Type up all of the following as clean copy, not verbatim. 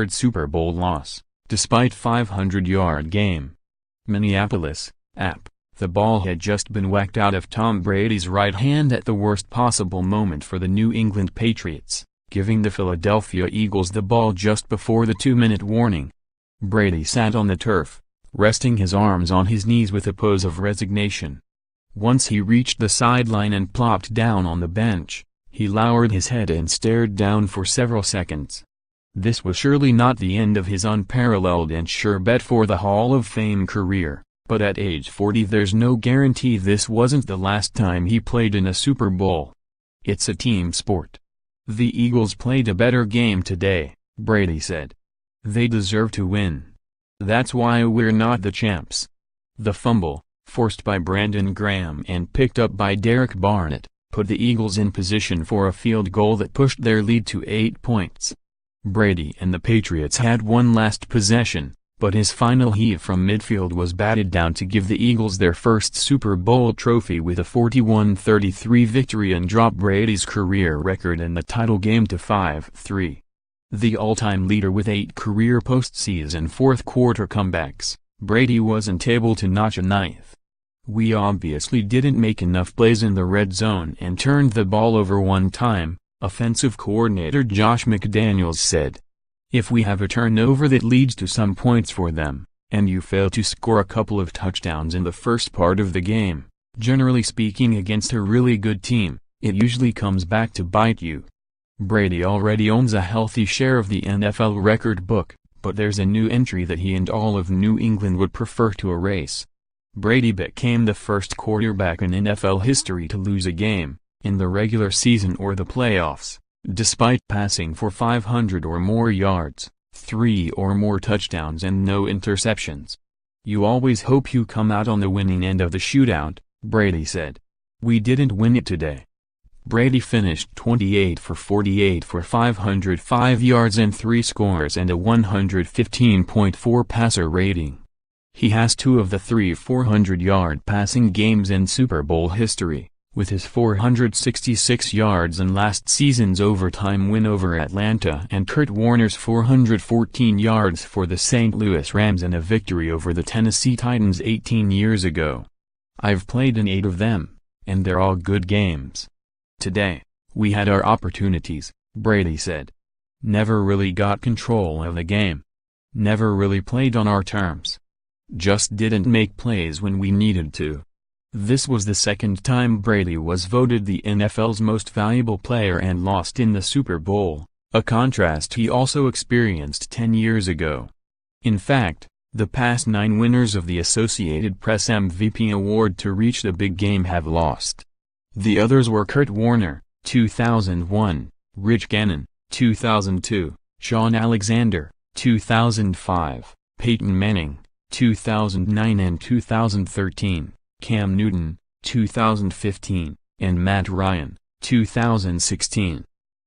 third Super Bowl loss, despite 500-yard game. Minneapolis, app. The ball had just been whacked out of Tom Brady's right hand at the worst possible moment for the New England Patriots, giving the Philadelphia Eagles the ball just before the 2-minute warning. Brady sat on the turf, resting his arms on his knees with a pose of resignation. Once he reached the sideline and plopped down on the bench, he lowered his head and stared down for several seconds. This was surely not the end of his unparalleled and sure bet for the Hall of Fame career, but at age 40 there's no guarantee this wasn't the last time he played in a Super Bowl. It's a team sport. The Eagles played a better game today, Brady said. They deserve to win. That's why we're not the champs. The fumble, forced by Brandon Graham and picked up by Derek Barnett, put the Eagles in position for a field goal that pushed their lead to 8 points. Brady and the Patriots had one last possession, but his final heave from midfield was batted down to give the Eagles their first Super Bowl trophy with a 41-33 victory and drop Brady's career record in the title game to 5-3. The all-time leader with 8 career postseason fourth-quarter comebacks, Brady wasn't able to notch a ninth. We obviously didn't make enough plays in the red zone and turned the ball over one time, offensive coordinator Josh McDaniels said. If we have a turnover that leads to some points for them, and you fail to score a couple of touchdowns in the first part of the game, generally speaking against a really good team, it usually comes back to bite you. Brady already owns a healthy share of the NFL record book, but there's a new entry that he and all of New England would prefer to erase. Brady became the first quarterback in NFL history to lose a game, in the regular season or the playoffs, despite passing for 500 or more yards, 3 or more touchdowns and no interceptions. You always hope you come out on the winning end of the shootout, Brady said. We didn't win it today. Brady finished 28 for 48 for 505 yards and 3 scores and a 115.4 passer rating. He has 2 of the 3 400-yard passing games in Super Bowl history, with his 466 yards in last season's overtime win over Atlanta and Kurt Warner's 414 yards for the St. Louis Rams in a victory over the Tennessee Titans 18 years ago. I've played in 8 of them, and they're all good games. Today, we had our opportunities, Brady said. Never really got control of the game. Never really played on our terms. Just didn't make plays when we needed to. This was the second time Brady was voted the NFL's most valuable player and lost in the Super Bowl, a contrast he also experienced 10 years ago. In fact, the past 9 winners of the Associated Press MVP award to reach the big game have lost. The others were Kurt Warner, 2001, Rich Gannon, 2002, Shaun Alexander, 2005, Peyton Manning, 2009 and 2013, Cam Newton, 2015, and Matt Ryan, 2016.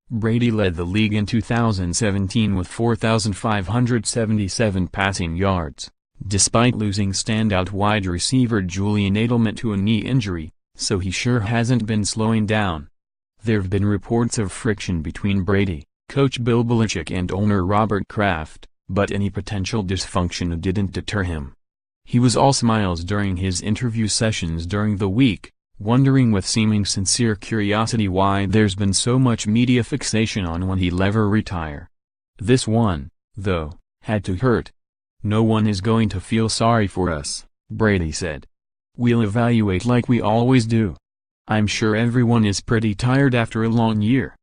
Brady led the league in 2017 with 4,577 passing yards, despite losing standout wide receiver Julian Edelman to a knee injury, so he sure hasn't been slowing down. There've been reports of friction between Brady, coach Bill Belichick and owner Robert Kraft, but any potential dysfunction didn't deter him. He was all smiles during his interview sessions during the week, wondering with seeming sincere curiosity why there's been so much media fixation on when he'll ever retire. This one, though, had to hurt. No one is going to feel sorry for us, Brady said. We'll evaluate like we always do. I'm sure everyone is pretty tired after a long year.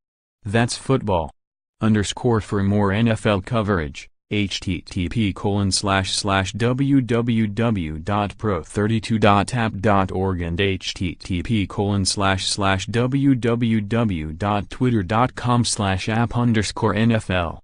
That's football. For more NFL coverage, http://www.pro32.app.org and http://www.twitter.com/app_NFL